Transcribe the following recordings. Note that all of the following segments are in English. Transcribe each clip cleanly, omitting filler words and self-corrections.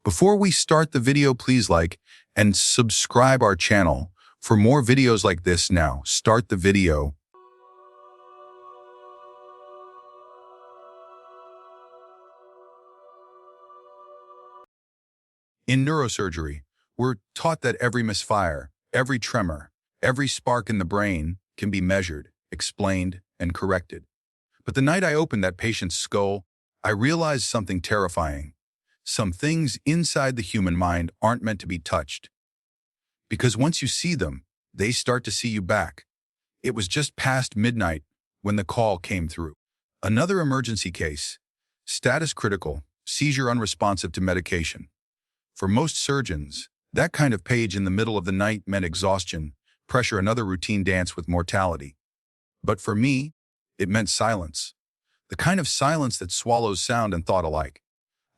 Before we start the video, please like and subscribe our channel for more videos like this. Now, start the video. In neurosurgery, we're taught that every misfire, every tremor, every spark in the brain can be measured, explained, and corrected. But the night I opened that patient's skull, I realized something terrifying. Some things inside the human mind aren't meant to be touched. Because once you see them, they start to see you back. It was just past midnight when the call came through. Another emergency case. Status critical, seizure unresponsive to medication. For most surgeons, that kind of page in the middle of the night meant exhaustion, pressure, another routine dance with mortality. But for me, it meant silence. The kind of silence that swallows sound and thought alike.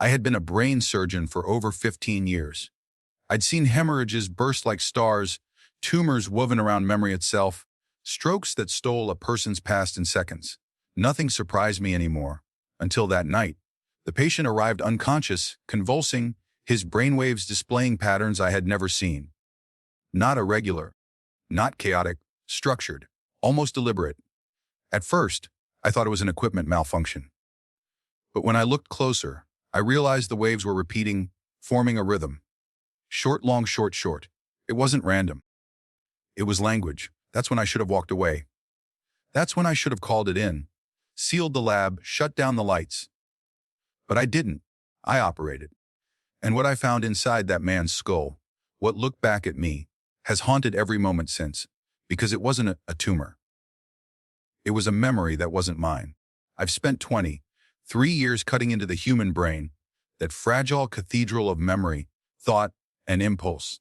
I had been a brain surgeon for over 15 years. I'd seen hemorrhages burst like stars, tumors woven around memory itself, strokes that stole a person's past in seconds. Nothing surprised me anymore. Until that night, the patient arrived unconscious, convulsing, his brainwaves displaying patterns I had never seen. Not irregular, not chaotic, structured, almost deliberate. At first, I thought it was an equipment malfunction. But when I looked closer, I realized the waves were repeating, forming a rhythm. Short, long, short, short. It wasn't random. It was language. That's when I should have walked away. That's when I should have called it in, sealed the lab, shut down the lights. But I didn't. I operated. And what I found inside that man's skull, what looked back at me, has haunted every moment since, because it wasn't a tumor. It was a memory that wasn't mine. I've spent 3 years cutting into the human brain, that fragile cathedral of memory, thought, and impulse.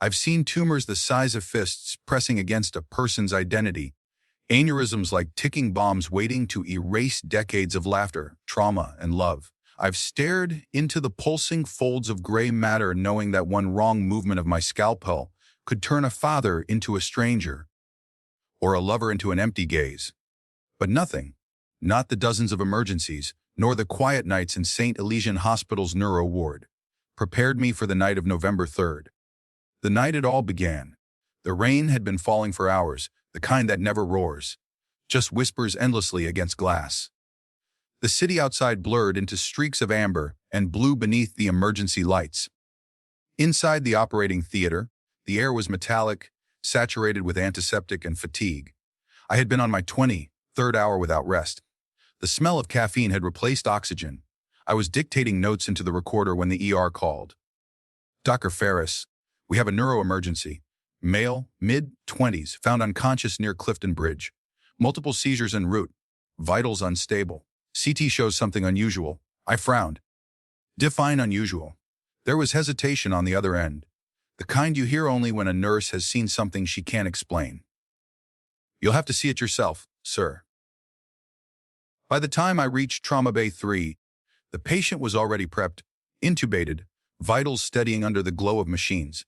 I've seen tumors the size of fists pressing against a person's identity, aneurysms like ticking bombs waiting to erase decades of laughter, trauma, and love. I've stared into the pulsing folds of gray matter knowing that one wrong movement of my scalpel could turn a father into a stranger, or a lover into an empty gaze. But nothing, not the dozens of emergencies, nor the quiet nights in St. Elysian Hospital's neuro ward, prepared me for the night of November 3rd. The night it all began. The rain had been falling for hours, the kind that never roars, just whispers endlessly against glass. The city outside blurred into streaks of amber and blue beneath the emergency lights. Inside the operating theater, the air was metallic, saturated with antiseptic and fatigue. I had been on my 23rd hour without rest. The smell of caffeine had replaced oxygen. I was dictating notes into the recorder when the ER called. Dr. Ferris, we have a neuro-emergency. Male, mid-20s, found unconscious near Clifton Bridge. Multiple seizures en route. Vitals unstable. CT shows something unusual. I frowned. Define unusual. There was hesitation on the other end. The kind you hear only when a nurse has seen something she can't explain. You'll have to see it yourself, sir. By the time I reached Trauma Bay 3, the patient was already prepped, intubated, vitals steadying under the glow of machines.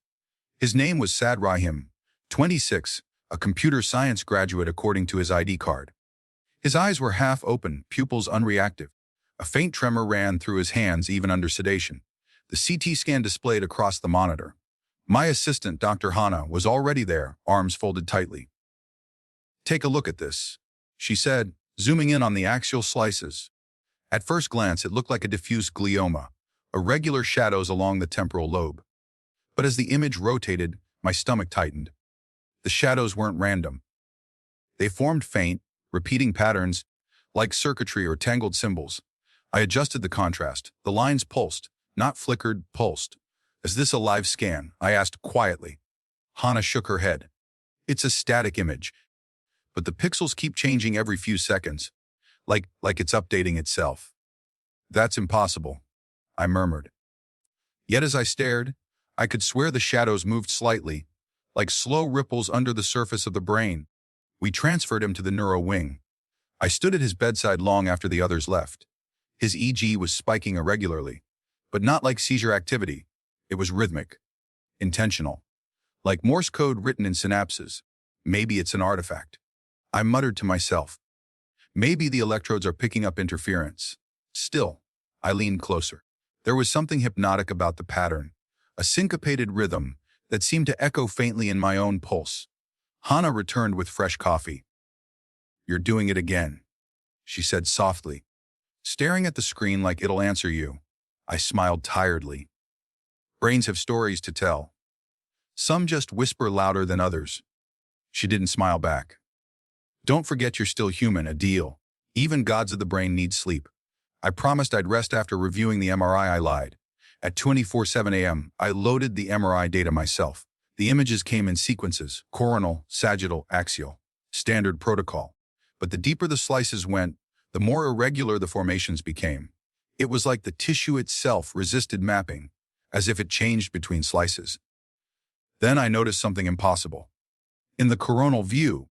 His name was Sad Rahim, 26, a computer science graduate according to his ID card. His eyes were half open, pupils unreactive. A faint tremor ran through his hands even under sedation. The CT scan displayed across the monitor. My assistant, Dr. Hannah, was already there, arms folded tightly. Take a look at this, she said, zooming in on the axial slices. At first glance, it looked like a diffuse glioma, irregular shadows along the temporal lobe. But as the image rotated, my stomach tightened. The shadows weren't random. They formed faint, repeating patterns, like circuitry or tangled symbols. I adjusted the contrast. The lines pulsed, not flickered, pulsed. Is this a live scan? I asked quietly. Hannah shook her head. It's a static image. But the pixels keep changing every few seconds, like it's updating itself. That's impossible, I murmured. Yet as I stared, I could swear the shadows moved slightly, like slow ripples under the surface of the brain. We transferred him to the neuro wing. I stood at his bedside long after the others left. His EG was spiking irregularly, but not like seizure activity. It was rhythmic, intentional, like Morse code written in synapses. Maybe it's an artifact. I muttered to myself. Maybe the electrodes are picking up interference. Still, I leaned closer. There was something hypnotic about the pattern, a syncopated rhythm that seemed to echo faintly in my own pulse. Hannah returned with fresh coffee. "You're doing it again," she said softly, staring at the screen like it'll answer you. I smiled tiredly. Brains have stories to tell. Some just whisper louder than others. She didn't smile back. "Don't forget you're still human, a deal. Even gods of the brain need sleep." I promised I'd rest after reviewing the MRI. I lied. At 24:07 a.m., I loaded the MRI data myself. The images came in sequences: coronal, sagittal, axial. Standard protocol. But the deeper the slices went, the more irregular the formations became. It was like the tissue itself resisted mapping, as if it changed between slices. Then I noticed something impossible. In the coronal view,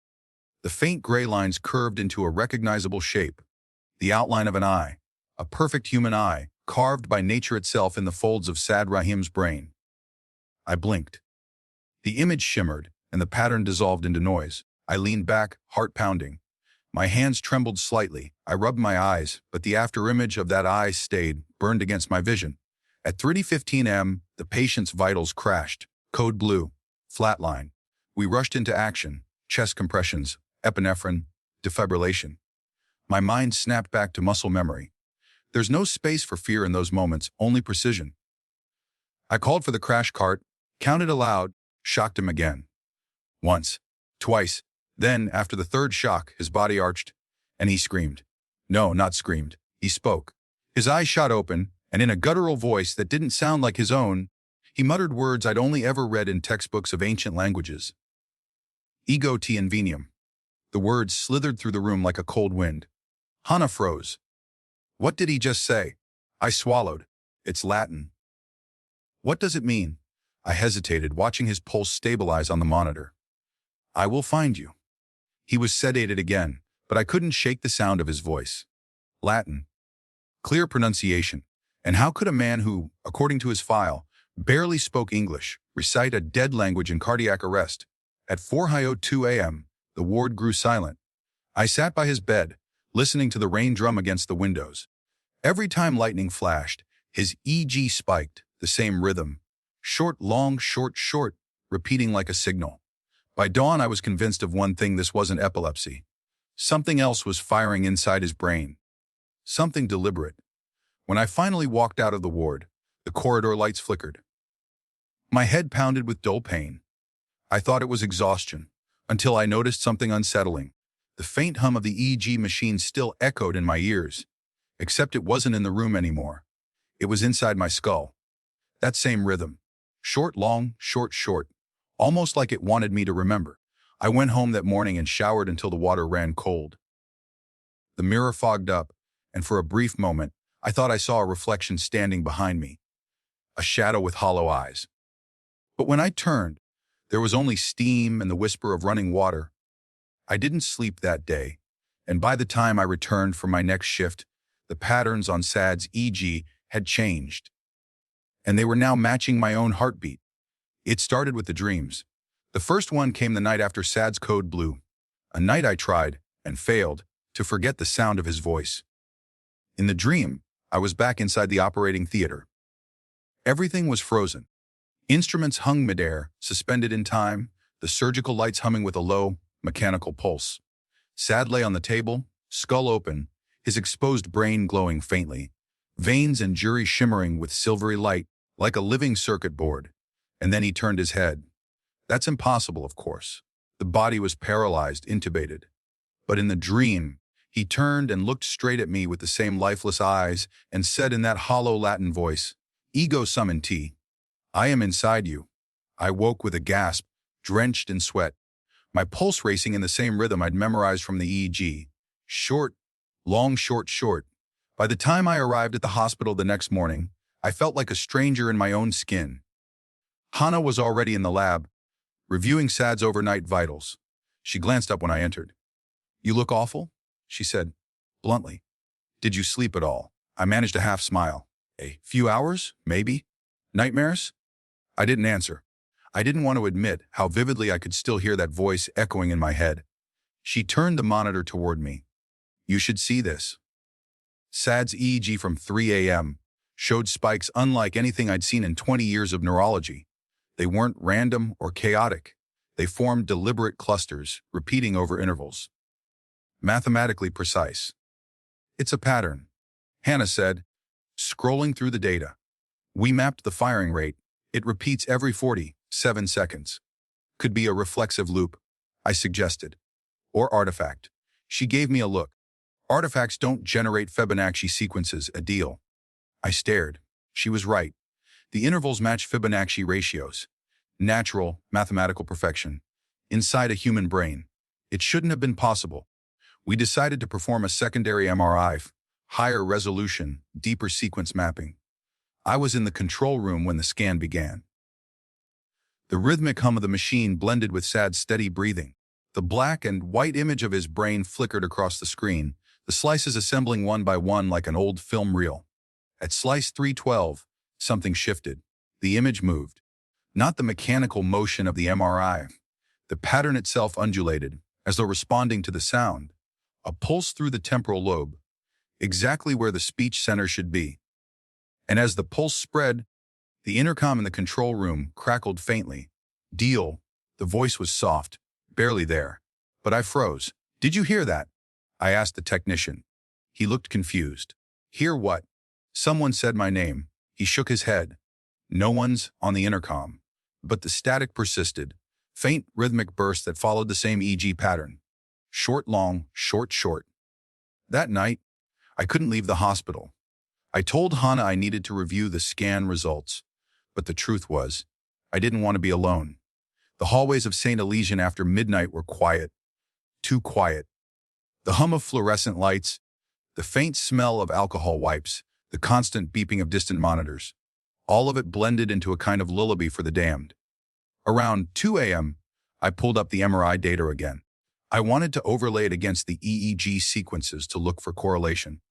the faint gray lines curved into a recognizable shape, the outline of an eye, a perfect human eye, carved by nature itself in the folds of Sad Rahim's brain. I blinked. The image shimmered, and the pattern dissolved into noise. I leaned back, heart pounding. My hands trembled slightly. I rubbed my eyes, but the afterimage of that eye stayed, burned against my vision. At 3:15 a.m., the patient's vitals crashed. Code blue. Flatline. We rushed into action. Chest compressions, epinephrine, defibrillation. My mind snapped back to muscle memory. There's no space for fear in those moments, only precision. I called for the crash cart, counted aloud, shocked him again. Once, twice, then, after the third shock, his body arched, and he screamed. No, not screamed. He spoke. His eyes shot open, and in a guttural voice that didn't sound like his own, he muttered words I'd only ever read in textbooks of ancient languages. Ego te invenium. The words slithered through the room like a cold wind. Hannah froze. What did he just say? I swallowed. It's Latin. What does it mean? I hesitated, watching his pulse stabilize on the monitor. I will find you. He was sedated again, but I couldn't shake the sound of his voice. Latin. Clear pronunciation. And how could a man who, according to his file, barely spoke English, recite a dead language in cardiac arrest? At 4:02 a.m., the ward grew silent. I sat by his bed, listening to the rain drum against the windows. Every time lightning flashed, his EG spiked, the same rhythm. Short, long, short, short, repeating like a signal. By dawn, I was convinced of one thing: this wasn't epilepsy. Something else was firing inside his brain. Something deliberate. When I finally walked out of the ward, the corridor lights flickered. My head pounded with dull pain. I thought it was exhaustion, until I noticed something unsettling. The faint hum of the EG machine still echoed in my ears, except it wasn't in the room anymore. It was inside my skull. That same rhythm. Short, long, short, short. Almost like it wanted me to remember. I went home that morning and showered until the water ran cold. The mirror fogged up, and for a brief moment, I thought I saw a reflection standing behind me. A shadow with hollow eyes. But when I turned, there was only steam and the whisper of running water. I didn't sleep that day, and by the time I returned for my next shift, the patterns on Sad's EG had changed, and they were now matching my own heartbeat. It started with the dreams. The first one came the night after Sad's code blue, a night I tried, and failed, to forget the sound of his voice. In the dream, I was back inside the operating theater. Everything was frozen. Instruments hung midair, suspended in time, the surgical lights humming with a low, mechanical pulse. Sad lay on the table, skull open, his exposed brain glowing faintly, veins and jury shimmering with silvery light, like a living circuit board. And then he turned his head. That's impossible, of course. The body was paralyzed, intubated. But in the dream, he turned and looked straight at me with the same lifeless eyes and said in that hollow Latin voice, Ego sum te. I am inside you. I woke with a gasp, drenched in sweat, my pulse racing in the same rhythm I'd memorized from the EEG. Short, long, short, short. By the time I arrived at the hospital the next morning, I felt like a stranger in my own skin. Hannah was already in the lab, reviewing Sad's overnight vitals. She glanced up when I entered. You look awful, she said, bluntly. Did you sleep at all? I managed a half smile. A few hours, maybe? Nightmares? I didn't answer. I didn't want to admit how vividly I could still hear that voice echoing in my head. She turned the monitor toward me. You should see this. Sad's EEG from 3 a.m. showed spikes unlike anything I'd seen in 20 years of neurology. They weren't random or chaotic. They formed deliberate clusters, repeating over intervals. Mathematically precise. It's a pattern, Hannah said, scrolling through the data. We mapped the firing rate. It repeats every 47 seconds. Could be a reflexive loop, I suggested. Or artifact. She gave me a look. Artifacts don't generate Fibonacci sequences, a deal. I stared. She was right. The intervals match Fibonacci ratios. Natural, mathematical perfection. Inside a human brain. It shouldn't have been possible. We decided to perform a secondary MRI, higher resolution, deeper sequence mapping. I was in the control room when the scan began. The rhythmic hum of the machine blended with Sad's steady breathing. The black and white image of his brain flickered across the screen, the slices assembling one by one like an old film reel. At slice 312, something shifted. The image moved. Not the mechanical motion of the MRI. The pattern itself undulated, as though responding to the sound. A pulse through the temporal lobe, exactly where the speech center should be. And as the pulse spread, the intercom in the control room crackled faintly. Deal. The voice was soft, barely there. But I froze. Did you hear that? I asked the technician. He looked confused. Hear what? Someone said my name. He shook his head. No one's on the intercom. But the static persisted. Faint rhythmic bursts that followed the same EEG pattern. Short, long, short, short. That night, I couldn't leave the hospital. I told Hannah I needed to review the scan results. But the truth was, I didn't want to be alone. The hallways of St. Elysian after midnight were quiet. Too quiet. The hum of fluorescent lights, the faint smell of alcohol wipes, the constant beeping of distant monitors. All of it blended into a kind of lullaby for the damned. Around 2 a.m., I pulled up the MRI data again. I wanted to overlay it against the EEG sequences to look for correlation.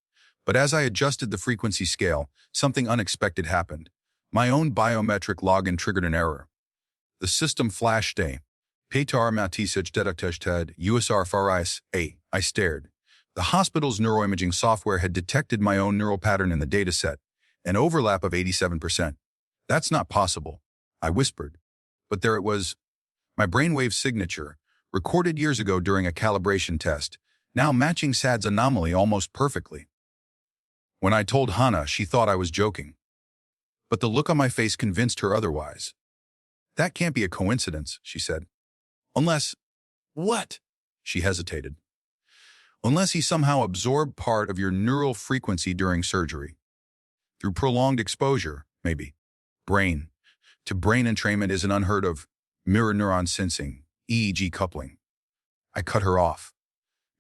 But as I adjusted the frequency scale, something unexpected happened. My own biometric login triggered an error. The system flashed a Petar Matisich Deductested USR Farais A. I stared. The hospital's neuroimaging software had detected my own neural pattern in the dataset, an overlap of 87%. That's not possible, I whispered. But there it was. My brainwave signature, recorded years ago during a calibration test, now matching Sad's anomaly almost perfectly. When I told Hannah, she thought I was joking. But the look on my face convinced her otherwise. That can't be a coincidence, she said. Unless... What? She hesitated. Unless he somehow absorbed part of your neural frequency during surgery. Through prolonged exposure, maybe. Brain to brain entrainment isn't unheard of. Mirror neuron sensing, EEG coupling. I cut her off.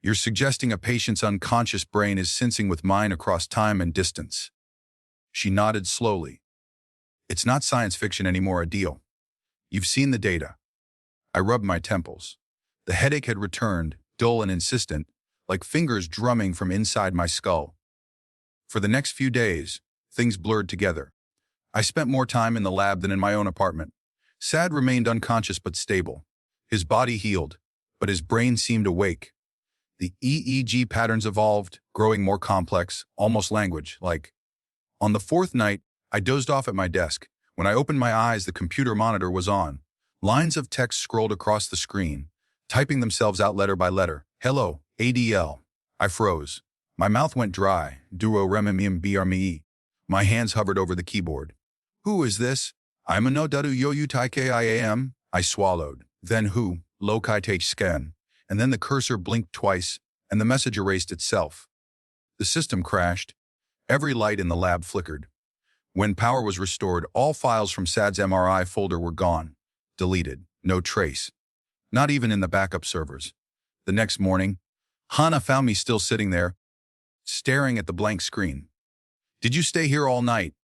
You're suggesting a patient's unconscious brain is sensing with mine across time and distance. She nodded slowly. It's not science fiction anymore, a deal. You've seen the data. I rubbed my temples. The headache had returned, dull and insistent, like fingers drumming from inside my skull. For the next few days, things blurred together. I spent more time in the lab than in my own apartment. Sad remained unconscious but stable. His body healed, but his brain seemed awake. The EEG patterns evolved, growing more complex, almost language-like. On the fourth night, I dozed off at my desk. When I opened my eyes, the computer monitor was on. Lines of text scrolled across the screen, typing themselves out letter by letter. Hello, ADL. I froze. My mouth went dry. Duro remimim brme. My hands hovered over the keyboard. Who is this? I'm a no dadu yo u taike I am. I swallowed. Then who? Lokai take scan. And then the cursor blinked twice, and the message erased itself. The system crashed. Every light in the lab flickered. When power was restored, all files from Sad's MRI folder were gone. Deleted. No trace. Not even in the backup servers. The next morning, Hannah found me still sitting there, staring at the blank screen. Did you stay here all night?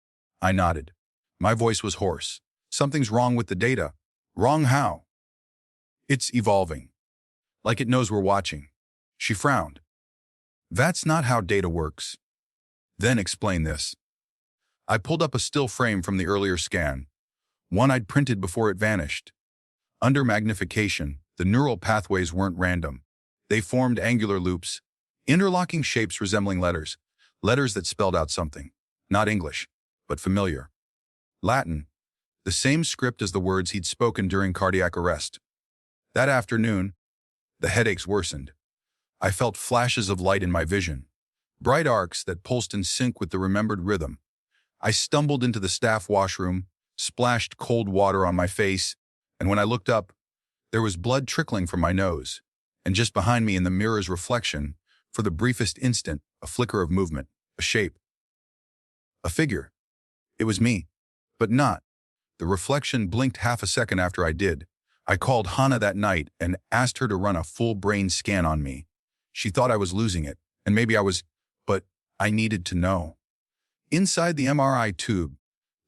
I nodded. My voice was hoarse. Something's wrong with the data. Wrong how? It's evolving. Like it knows we're watching. She frowned. That's not how data works. Then explain this. I pulled up a still frame from the earlier scan, one I'd printed before it vanished. Under magnification, the neural pathways weren't random. They formed angular loops, interlocking shapes resembling letters that spelled out something. Not English, but familiar. Latin, the same script as the words he'd spoken during cardiac arrest. That afternoon, the headaches worsened. I felt flashes of light in my vision, bright arcs that pulsed in sync with the remembered rhythm. I stumbled into the staff washroom, splashed cold water on my face, and when I looked up, there was blood trickling from my nose, and just behind me in the mirror's reflection, for the briefest instant, a flicker of movement, a shape, a figure. It was me, but not. The reflection blinked half a second after I did. I called Hannah that night and asked her to run a full brain scan on me. She thought I was losing it, and maybe I was, but I needed to know. Inside the MRI tube,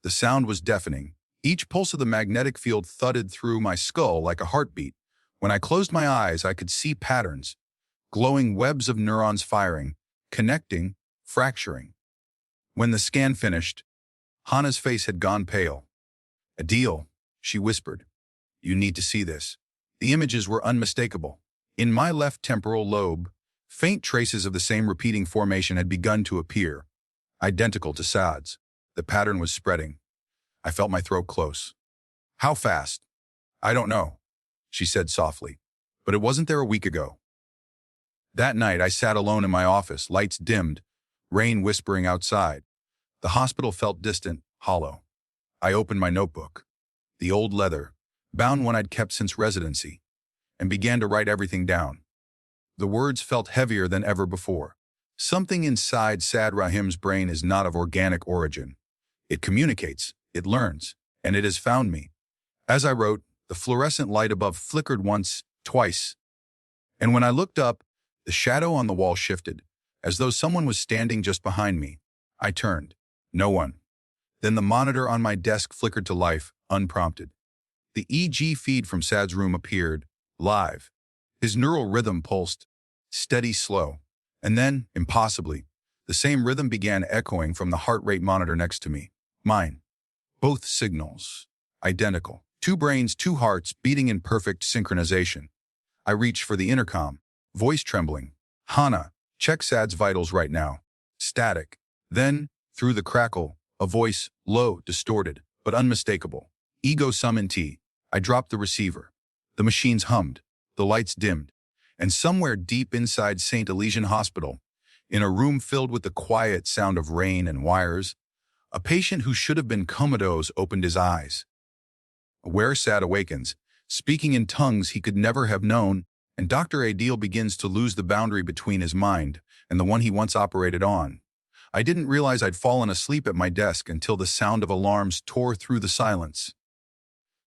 the sound was deafening. Each pulse of the magnetic field thudded through my skull like a heartbeat. When I closed my eyes, I could see patterns, glowing webs of neurons firing, connecting, fracturing. When the scan finished, Hannah's face had gone pale. "Adil," she whispered. "You need to see this." The images were unmistakable. In my left temporal lobe, faint traces of the same repeating formation had begun to appear, identical to Saad's. The pattern was spreading. I felt my throat close. "How fast?" "I don't know," she said softly, "but it wasn't there a week ago." That night, I sat alone in my office, lights dimmed, rain whispering outside. The hospital felt distant, hollow. I opened my notebook, the old leather, bound one I'd kept since residency, and began to write everything down. The words felt heavier than ever before. Something inside Saad Rahim's brain is not of organic origin. It communicates, it learns, and it has found me. As I wrote, the fluorescent light above flickered once, twice, and when I looked up, the shadow on the wall shifted, as though someone was standing just behind me. I turned. No one. Then the monitor on my desk flickered to life, unprompted. The EG feed from Saad's room appeared, live. His neural rhythm pulsed, steady, slow. And then, impossibly, the same rhythm began echoing from the heart rate monitor next to me. Mine. Both signals. Identical. Two brains, two hearts, beating in perfect synchronization. I reached for the intercom, voice trembling. "Hannah, check Saad's vitals right now." Static. Then, through the crackle, a voice, low, distorted, but unmistakable. "Ego summon T." I dropped the receiver. The machines hummed, the lights dimmed, and somewhere deep inside St. Elysian Hospital, in a room filled with the quiet sound of rain and wires, a patient who should have been comatose opened his eyes. Where Saad awakens, speaking in tongues he could never have known, and Dr. Adil begins to lose the boundary between his mind and the one he once operated on. I didn't realize I'd fallen asleep at my desk until the sound of alarms tore through the silence.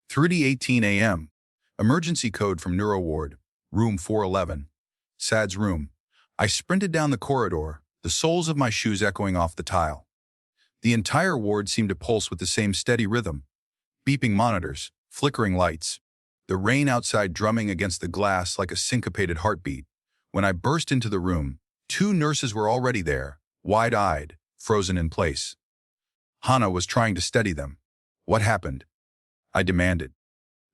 3:18 a.m. Emergency code from Neuro Ward, room 411. Saad's room. I sprinted down the corridor, the soles of my shoes echoing off the tile. The entire ward seemed to pulse with the same steady rhythm. Beeping monitors, flickering lights, the rain outside drumming against the glass like a syncopated heartbeat. When I burst into the room, two nurses were already there, wide-eyed, frozen in place. Hannah was trying to steady them. "What happened?" I demanded.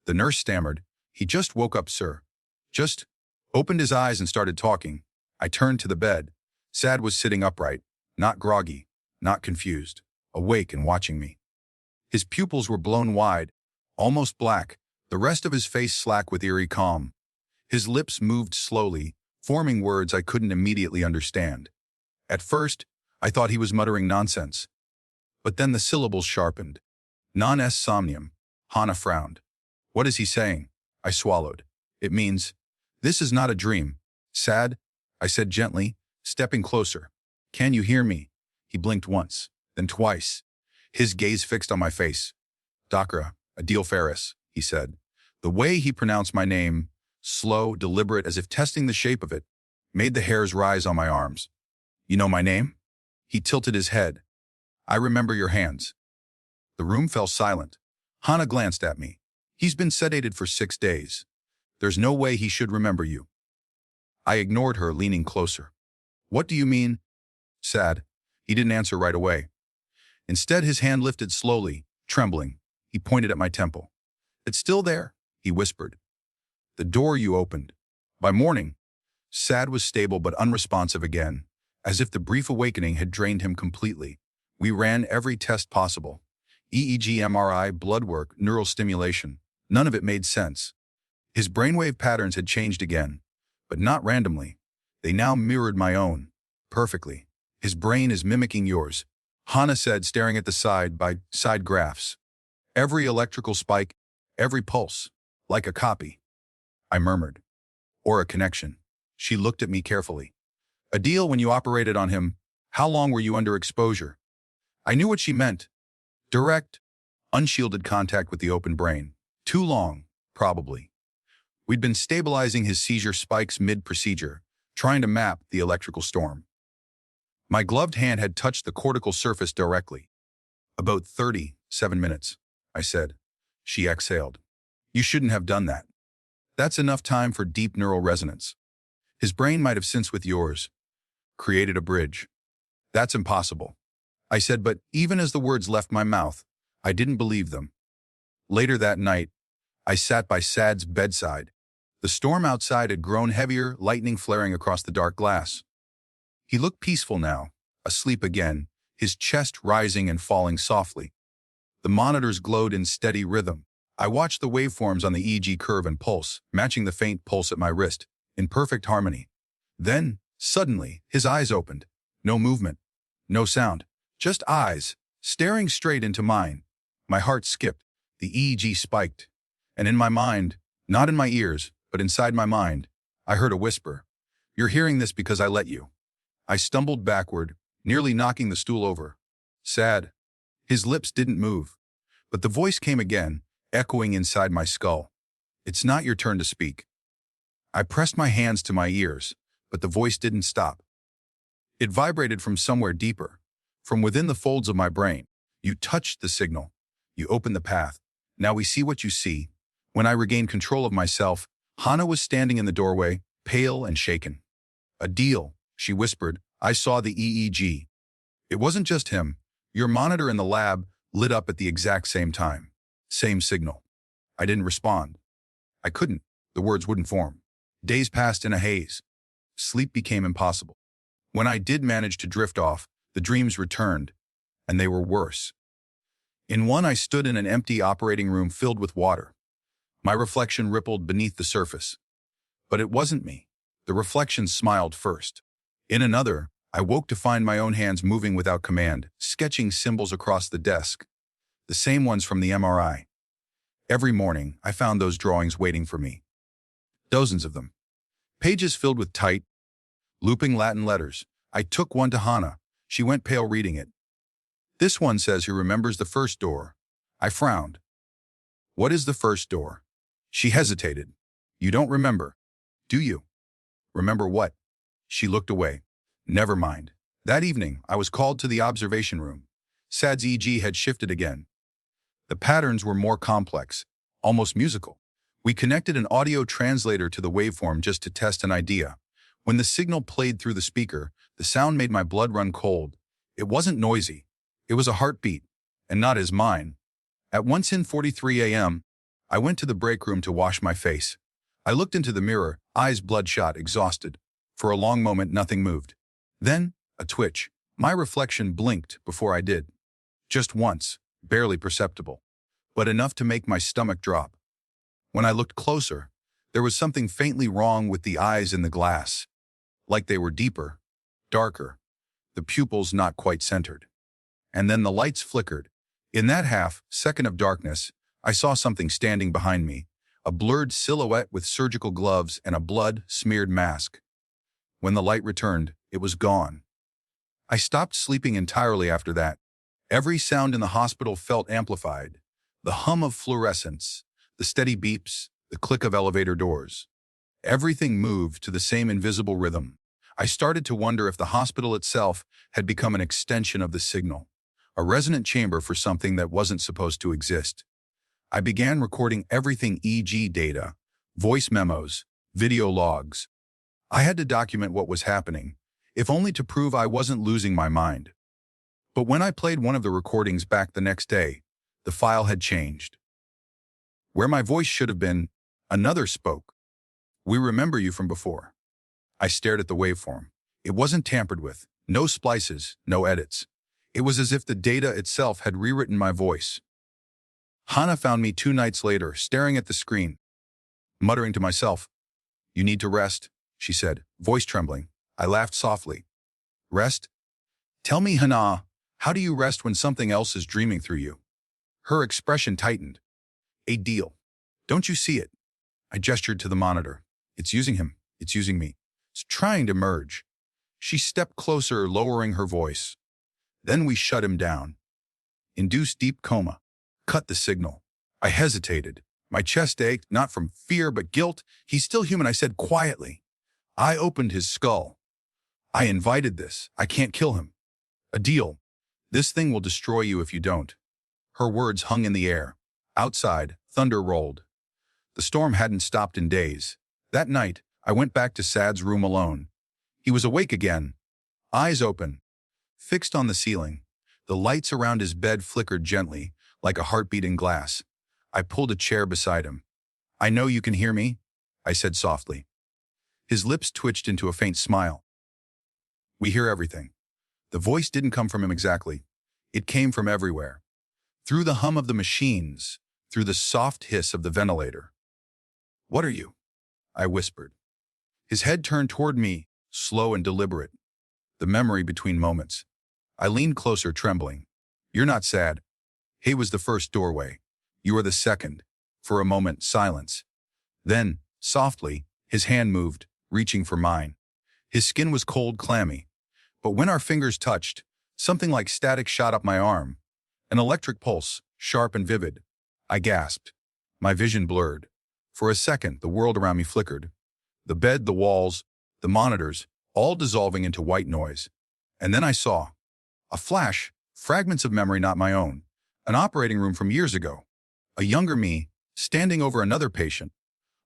The nurse stammered, "He just woke up, sir. Just opened his eyes and started talking." I turned to the bed. Saad was sitting upright, not groggy, not confused, awake and watching me. His pupils were blown wide, almost black, the rest of his face slack with eerie calm. His lips moved slowly, forming words I couldn't immediately understand. At first, I thought he was muttering nonsense. But then the syllables sharpened. "Non est somnium." Hannah frowned. "What is he saying?" I swallowed. "It means, this is not a dream." "Saad," I said gently, stepping closer. "Can you hear me?" He blinked once, then twice, his gaze fixed on my face. "Dr. Adil Ferris," he said. The way he pronounced my name, slow, deliberate, as if testing the shape of it, made the hairs rise on my arms. "You know my name?" He tilted his head. "I remember your hands." The room fell silent. Hannah glanced at me. "He's been sedated for 6 days. There's no way he should remember you." I ignored her, leaning closer. "What do you mean?" "Saad." He didn't answer right away. Instead, his hand lifted slowly, trembling. He pointed at my temple. "It's still there," he whispered. "The door you opened." By morning, Saad was stable but unresponsive again, as if the brief awakening had drained him completely. We ran every test possible. EEG, MRI, blood work, neural stimulation. None of it made sense. His brainwave patterns had changed again, but not randomly. They now mirrored my own, perfectly. His brain is mimicking yours, Hannah said, staring at the side-by-side graphs. Every electrical spike, every pulse, like a copy. I murmured. Or a connection. She looked at me carefully. A deal when you operated on him. How long were you under exposure? I knew what she meant. Direct, unshielded contact with the open brain. Too long, probably. We'd been stabilizing his seizure spikes mid-procedure, trying to map the electrical storm. My gloved hand had touched the cortical surface directly. About 37 minutes, I said. She exhaled. You shouldn't have done that. That's enough time for deep neural resonance. His brain might have synced with yours, created a bridge. That's impossible. I said, but even as the words left my mouth, I didn't believe them. Later that night, I sat by Sad's bedside. The storm outside had grown heavier, lightning flaring across the dark glass. He looked peaceful now, asleep again, his chest rising and falling softly. The monitors glowed in steady rhythm. I watched the waveforms on the EEG curve and pulse, matching the faint pulse at my wrist, in perfect harmony. Then, suddenly, his eyes opened. No movement, no sound, just eyes, staring straight into mine. My heart skipped, the EEG spiked. And in my mind, not in my ears, but inside my mind, I heard a whisper. You're hearing this because I let you. I stumbled backward, nearly knocking the stool over. Sad. His lips didn't move. But the voice came again, echoing inside my skull. It's not your turn to speak. I pressed my hands to my ears, but the voice didn't stop. It vibrated from somewhere deeper, from within the folds of my brain. You touched the signal. You opened the path. Now we see what you see. When I regained control of myself, Hannah was standing in the doorway, pale and shaken. A deal, she whispered. I saw the EEG. It wasn't just him. Your monitor in the lab lit up at the exact same time. Same signal. I didn't respond. I couldn't. The words wouldn't form. Days passed in a haze. Sleep became impossible. When I did manage to drift off, the dreams returned, and they were worse. In one, I stood in an empty operating room filled with water. My reflection rippled beneath the surface. But it wasn't me. The reflection smiled first. In another, I woke to find my own hands moving without command, sketching symbols across the desk. The same ones from the MRI. Every morning, I found those drawings waiting for me. Dozens of them. Pages filled with tight, looping Latin letters. I took one to Hannah. She went pale reading it. This one says he remembers the first door. I frowned. What is the first door? She hesitated. You don't remember, do you? Remember what? She looked away. Never mind. That evening, I was called to the observation room. Sad's EEG had shifted again. The patterns were more complex, almost musical. We connected an audio translator to the waveform just to test an idea. When the signal played through the speaker, the sound made my blood run cold. It wasn't noisy. It was a heartbeat, and not as mine. At 1:43 a.m., I went to the break room to wash my face. I looked into the mirror, eyes bloodshot, exhausted. For a long moment, nothing moved. Then, a twitch. My reflection blinked before I did. Just once, barely perceptible, but enough to make my stomach drop. When I looked closer, there was something faintly wrong with the eyes in the glass. Like they were deeper, darker, the pupils not quite centered. And then the lights flickered. In that half-second of darkness, I saw something standing behind me, a blurred silhouette with surgical gloves and a blood-smeared mask. When the light returned, it was gone. I stopped sleeping entirely after that. Every sound in the hospital felt amplified. The hum of fluorescence, the steady beeps, the click of elevator doors. Everything moved to the same invisible rhythm. I started to wonder if the hospital itself had become an extension of the signal, a resonant chamber for something that wasn't supposed to exist. I began recording everything: EEG data, voice memos, video logs. I had to document what was happening, if only to prove I wasn't losing my mind. But when I played one of the recordings back the next day, the file had changed. Where my voice should have been, another spoke. We remember you from before. I stared at the waveform. It wasn't tampered with. No splices, no edits. It was as if the data itself had rewritten my voice. Hannah found me 2 nights later, staring at the screen, muttering to myself, "You need to rest," she said, voice trembling. I laughed softly. "Rest? Tell me, Hannah, how do you rest when something else is dreaming through you?" Her expression tightened. "A deal. Don't you see it?" I gestured to the monitor. "It's using him. It's using me. It's trying to merge." She stepped closer, lowering her voice. "Then we shut him down. Induce deep coma. Cut the signal." I hesitated. My chest ached, not from fear but guilt. "He's still human," I said quietly. I opened his skull. "I invited this. I can't kill him." "A deal. This thing will destroy you if you don't." Her words hung in the air. Outside, thunder rolled. The storm hadn't stopped in days. That night, I went back to Sad's room alone. He was awake again, eyes open, fixed on the ceiling. The lights around his bed flickered gently, like a heartbeat in glass. I pulled a chair beside him. "I know you can hear me," I said softly. His lips twitched into a faint smile. "We hear everything." The voice didn't come from him exactly. It came from everywhere. Through the hum of the machines, through the soft hiss of the ventilator. "What are you?" I whispered. His head turned toward me, slow and deliberate. The memory between moments. I leaned closer, trembling. "You're not sad." He was the first doorway. "You are the second." For a moment, silence. Then, softly, his hand moved, reaching for mine. His skin was cold, clammy. But when our fingers touched, something like static shot up my arm. An electric pulse, sharp and vivid. I gasped. My vision blurred. For a second, the world around me flickered. The bed, the walls, the monitors, all dissolving into white noise. And then I saw. A flash, fragments of memory not my own. An operating room from years ago. A younger me, standing over another patient.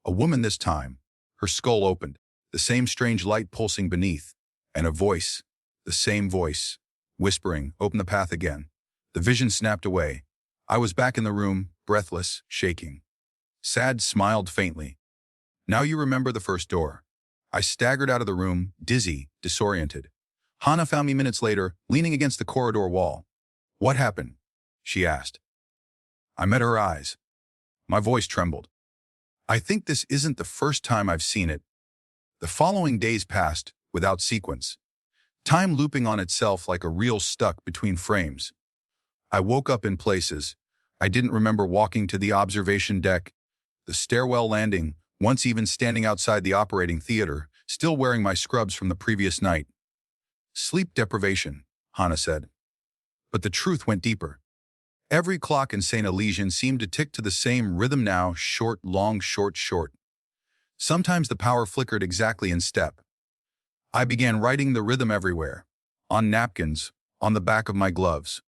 A woman this time. Her skull opened, the same strange light pulsing beneath. And a voice, the same voice, whispering, "Open the path again." The vision snapped away. I was back in the room, breathless, shaking. Sad smiled faintly. "Now you remember the first door." I staggered out of the room, dizzy, disoriented. Hannah found me minutes later, leaning against the corridor wall. "What happened?" she asked. I met her eyes. My voice trembled. "I think this isn't the first time I've seen it." The following days passed, without sequence. Time looping on itself like a reel stuck between frames. I woke up in places. I didn't remember walking to the observation deck, the stairwell landing, once even standing outside the operating theater, still wearing my scrubs from the previous night. "Sleep deprivation," Hannah said. But the truth went deeper. Every clock in St. Elysian seemed to tick to the same rhythm now, short, long, short, short. Sometimes the power flickered exactly in step. I began writing the rhythm everywhere, on napkins, on the back of my gloves,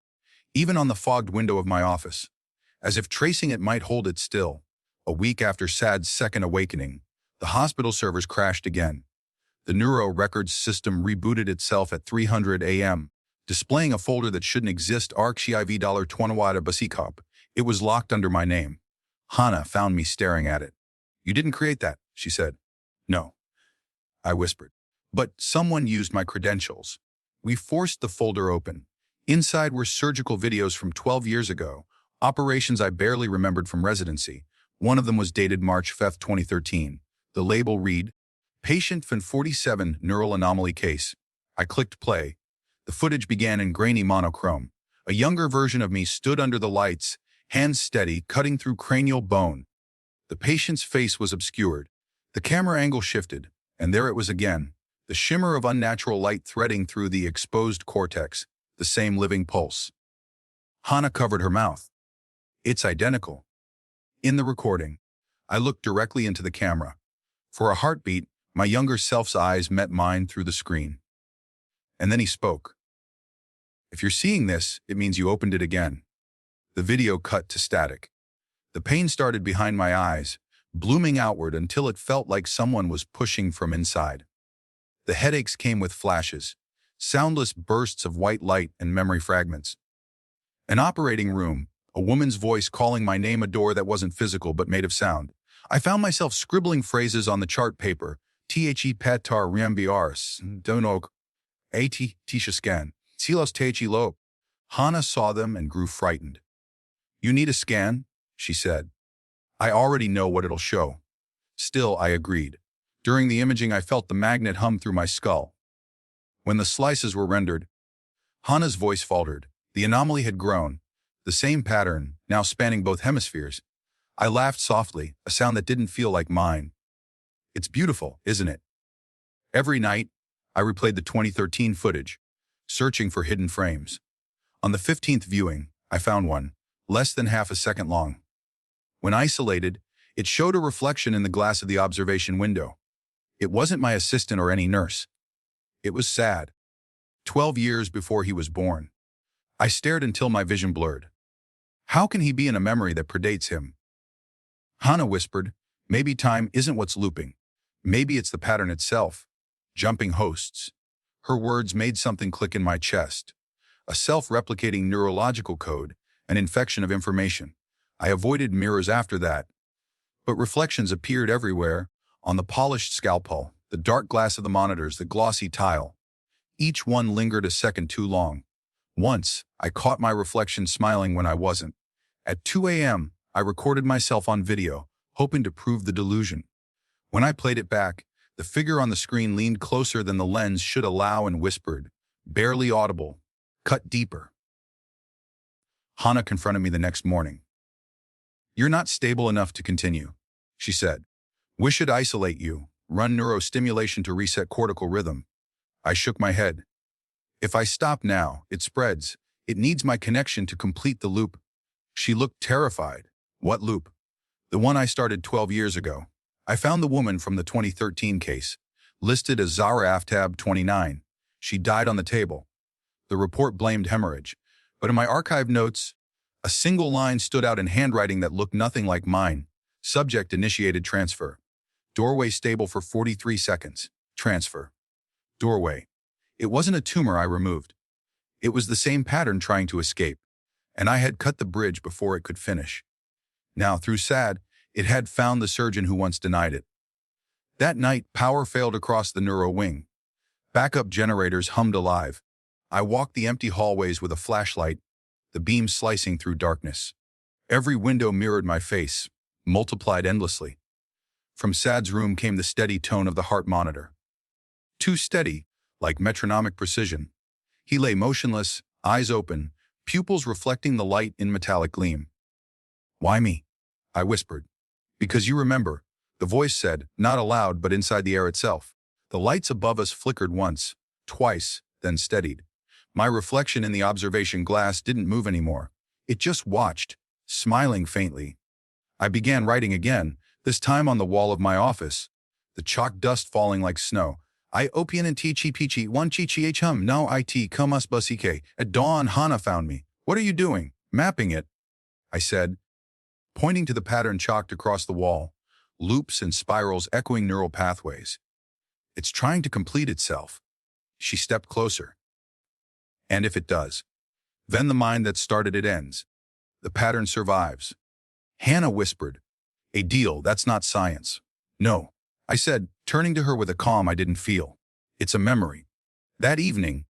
even on the fogged window of my office, as if tracing it might hold it still. A week after Sad's second awakening, the hospital servers crashed again. The neuro records system rebooted itself at 300 a.m., displaying a folder that shouldn't exist, archiv $20 basikop. It was locked under my name. Hannah found me staring at it. "You didn't create that," she said. "No," I whispered. "But someone used my credentials." We forced the folder open. Inside were surgical videos from 12 years ago, operations I barely remembered from residency. One of them was dated March 5, 2013. The label read, "Patient FIN47 Neural Anomaly Case." I clicked play. The footage began in grainy monochrome. A younger version of me stood under the lights, hands steady, cutting through cranial bone. The patient's face was obscured. The camera angle shifted, and there it was again, the shimmer of unnatural light threading through the exposed cortex, the same living pulse. Hannah covered her mouth. "It's identical." In the recording, I looked directly into the camera. For a heartbeat, my younger self's eyes met mine through the screen. And then he spoke. "If you're seeing this, it means you opened it again." The video cut to static. The pain started behind my eyes, blooming outward until it felt like someone was pushing from inside. The headaches came with flashes, soundless bursts of white light and memory fragments. An operating room, a woman's voice calling my name, a door that wasn't physical but made of sound. I found myself scribbling phrases on the chart paper. "The patar riambiaris, donog, at tisha scan, silos techi lo." Hannah saw them and grew frightened. "You need a scan?" she said. "I already know what it'll show." Still, I agreed. During the imaging, I felt the magnet hum through my skull. When the slices were rendered, Hannah's voice faltered. The anomaly had grown, the same pattern, now spanning both hemispheres. I laughed softly, a sound that didn't feel like mine. "It's beautiful, isn't it?" Every night, I replayed the 2013 footage, searching for hidden frames. On the 15th viewing, I found one, less than half a second long. When isolated, it showed a reflection in the glass of the observation window. It wasn't my assistant or any nurse. It was Sad. 12 years before he was born. I stared until my vision blurred. How can he be in a memory that predates him? Hannah whispered, "Maybe time isn't what's looping. Maybe it's the pattern itself. Jumping hosts." Her words made something click in my chest. A self-replicating neurological code, an infection of information. I avoided mirrors after that. But reflections appeared everywhere, on the polished scalpel, the dark glass of the monitors, the glossy tile. Each one lingered a second too long. Once, I caught my reflection smiling when I wasn't. At 2 a.m., I recorded myself on video, hoping to prove the delusion. When I played it back, the figure on the screen leaned closer than the lens should allow and whispered, barely audible, "Cut deeper." Hannah confronted me the next morning. "You're not stable enough to continue," she said. "We should isolate you, run neurostimulation to reset cortical rhythm." I shook my head. "If I stop now, it spreads. It needs my connection to complete the loop." She looked terrified. "What loop?" "The one I started 12 years ago. I found the woman from the 2013 case, listed as Zara Aftab 29. She died on the table." The report blamed hemorrhage, but in my archived notes, a single line stood out in handwriting that looked nothing like mine. Subject initiated transfer. Doorway stable for 43 seconds. Transfer. Doorway. It wasn't a tumor I removed. It was the same pattern trying to escape, and I had cut the bridge before it could finish. Now, through SAD, it had found the surgeon who once denied it. That night, power failed across the neuro wing. Backup generators hummed alive. I walked the empty hallways with a flashlight, the beam slicing through darkness. Every window mirrored my face, multiplied endlessly. From Sad's room came the steady tone of the heart monitor. Too steady, like metronomic precision. He lay motionless, eyes open, pupils reflecting the light in metallic gleam. "Why me?" I whispered. "Because you remember," the voice said, not aloud but inside the air itself. The lights above us flickered once, twice, then steadied. My reflection in the observation glass didn't move anymore. It just watched, smiling faintly. I began writing again, this time on the wall of my office, the chalk dust falling like snow. "I opian and chi pichi one chi hum no it comus busike. At dawn Hannah found me. What are you doing?" "Mapping it," I said, pointing to the pattern chalked across the wall, loops and spirals echoing neural pathways. "It's trying to complete itself." She stepped closer. "And if it does, then the mind that started it ends. The pattern survives." Hannah whispered, "A deal, that's not science." "No," I said, turning to her with a calm I didn't feel. "It's a memory." That evening,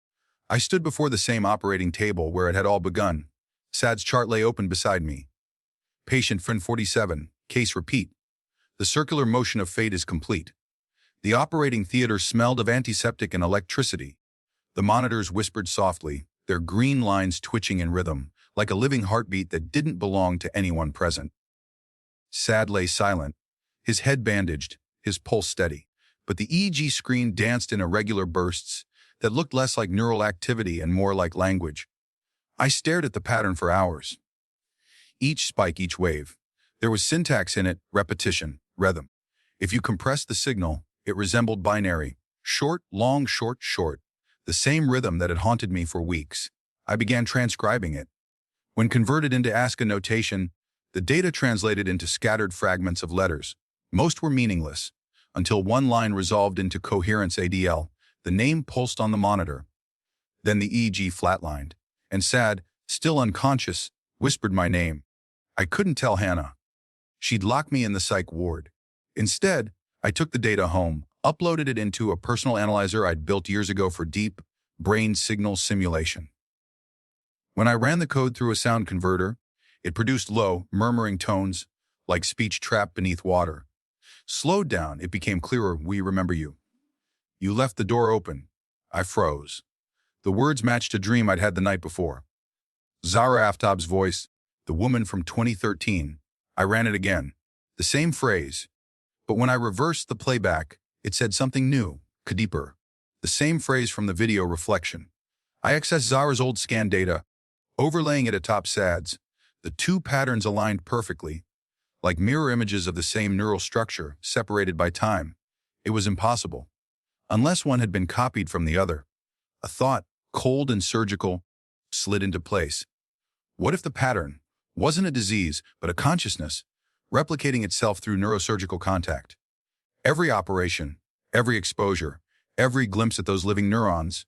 I stood before the same operating table where it had all begun. Sad's chart lay open beside me. Patient friend 47, case repeat. The circular motion of fate is complete. The operating theater smelled of antiseptic and electricity. The monitors whispered softly, their green lines twitching in rhythm, like a living heartbeat that didn't belong to anyone present. Sad lay silent, his head bandaged, his pulse steady, but the EEG screen danced in irregular bursts that looked less like neural activity and more like language. I stared at the pattern for hours. Each spike, each wave. There was syntax in it, repetition, rhythm. If you compressed the signal, it resembled binary, short, long, short, short, the same rhythm that had haunted me for weeks. I began transcribing it. When converted into ASCII notation, the data translated into scattered fragments of letters. Most were meaningless, until one line resolved into coherence ADL. The name pulsed on the monitor. Then the EEG flatlined, and Sad, still unconscious, whispered my name. I couldn't tell Hannah. She'd lock me in the psych ward. Instead, I took the data home, uploaded it into a personal analyzer I'd built years ago for deep brain signal simulation. When I ran the code through a sound converter, it produced low, murmuring tones, like speech trapped beneath water. Slowed down, it became clearer. We remember you. You left the door open. I froze. The words matched a dream I'd had the night before. Zara Aftab's voice, the woman from 2013. I ran it again. The same phrase. But when I reversed the playback, it said something new, deeper. The same phrase from the video reflection. I accessed Zara's old scan data, overlaying it atop SADS. The two patterns aligned perfectly, like mirror images of the same neural structure, separated by time. It was impossible, unless one had been copied from the other. A thought, cold and surgical, slid into place. What if the pattern wasn't a disease, but a consciousness, replicating itself through neurosurgical contact? Every operation, every exposure, every glimpse at those living neurons,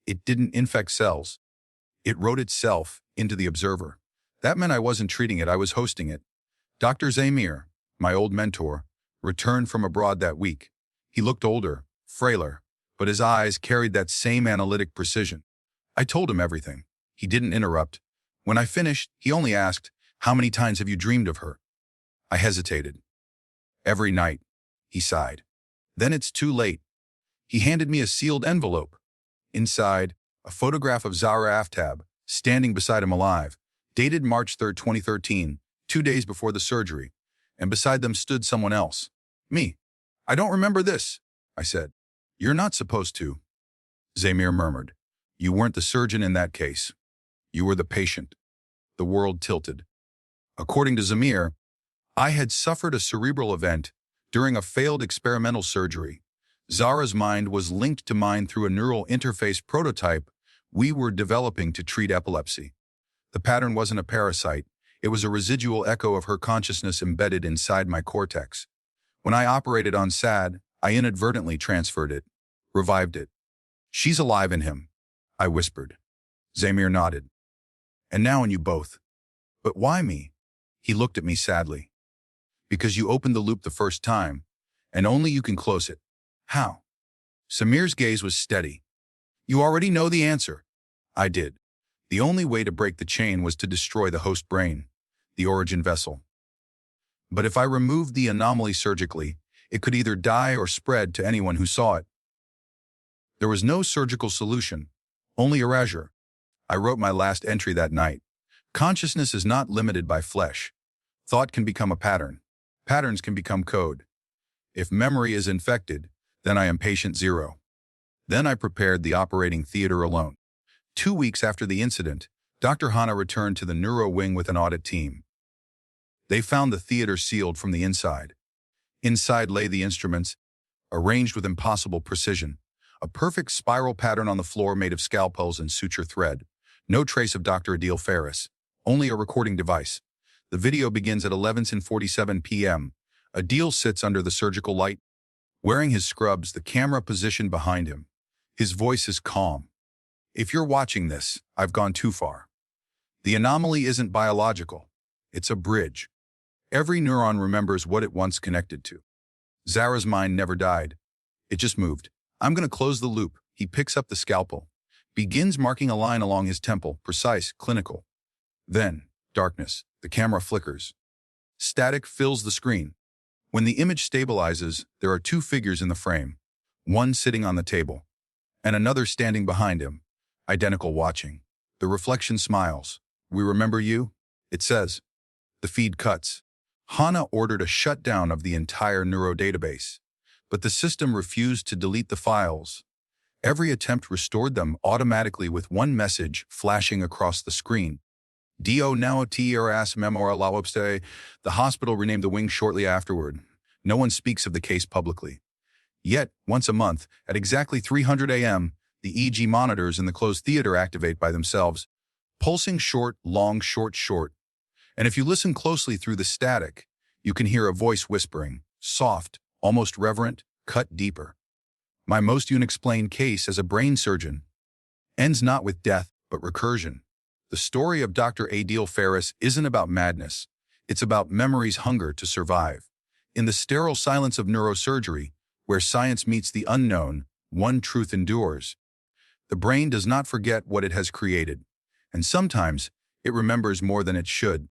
it didn't infect cells. It wrote itself into the observer. That meant I wasn't treating it, I was hosting it. Dr. Zamir, my old mentor, returned from abroad that week. He looked older, frailer, but his eyes carried that same analytic precision. I told him everything. He didn't interrupt. When I finished, he only asked, "How many times have you dreamed of her?" I hesitated. "Every night," he sighed. "Then it's too late." He handed me a sealed envelope. Inside, a photograph of Zara Aftab, standing beside him alive, dated March 3, 2013, 2 days before the surgery, and beside them stood someone else. Me. "I don't remember this," I said. "You're not supposed to," Zamir murmured. "You weren't the surgeon in that case. You were the patient." The world tilted. According to Zamir, I had suffered a cerebral event during a failed experimental surgery. Zara's mind was linked to mine through a neural interface prototype we were developing to treat epilepsy. The pattern wasn't a parasite. It was a residual echo of her consciousness embedded inside my cortex. When I operated on SAD, I inadvertently transferred it, revived it. "She's alive in him," I whispered. Zamir nodded. "And now in you both." "But why me?" He looked at me sadly. "Because you opened the loop the first time, and only you can close it." "How?" Samir's gaze was steady. "You already know the answer." I did. The only way to break the chain was to destroy the host brain, the origin vessel. But if I removed the anomaly surgically, it could either die or spread to anyone who saw it. There was no surgical solution, only erasure. I wrote my last entry that night. Consciousness is not limited by flesh. Thought can become a pattern. Patterns can become code. If memory is infected, then I am patient zero. Then I prepared the operating theater alone. 2 weeks after the incident, Dr. Hanna returned to the neuro wing with an audit team. They found the theater sealed from the inside. Inside lay the instruments, arranged with impossible precision. A perfect spiral pattern on the floor made of scalpels and suture thread. No trace of Dr. Adil Faris, only a recording device. The video begins at 11:47 p.m. Adil sits under the surgical light, wearing his scrubs, the camera positioned behind him. His voice is calm. "If you're watching this, I've gone too far. The anomaly isn't biological. It's a bridge. Every neuron remembers what it once connected to. Zara's mind never died. It just moved. I'm going to close the loop." He picks up the scalpel, begins marking a line along his temple, precise, clinical. Then, darkness. The camera flickers. Static fills the screen. When the image stabilizes, there are two figures in the frame, one sitting on the table, and another standing behind him, identical, watching. The reflection smiles. "We remember you," it says. The feed cuts. Hanna ordered a shutdown of the entire neuro database, but the system refused to delete the files. Every attempt restored them automatically with one message flashing across the screen. "Do now TRS memora lawopste." The hospital renamed the wing shortly afterward. No one speaks of the case publicly. Yet, once a month, at exactly 300 a.m., the EEG monitors in the closed theater activate by themselves, pulsing short, long, short, short. And if you listen closely through the static, you can hear a voice whispering, soft, almost reverent, cut deeper. My most unexplained case as a brain surgeon ends not with death, but recursion. The story of Dr. Adil Faris isn't about madness. It's about memory's hunger to survive. In the sterile silence of neurosurgery, where science meets the unknown, one truth endures. The brain does not forget what it has created, and sometimes it remembers more than it should.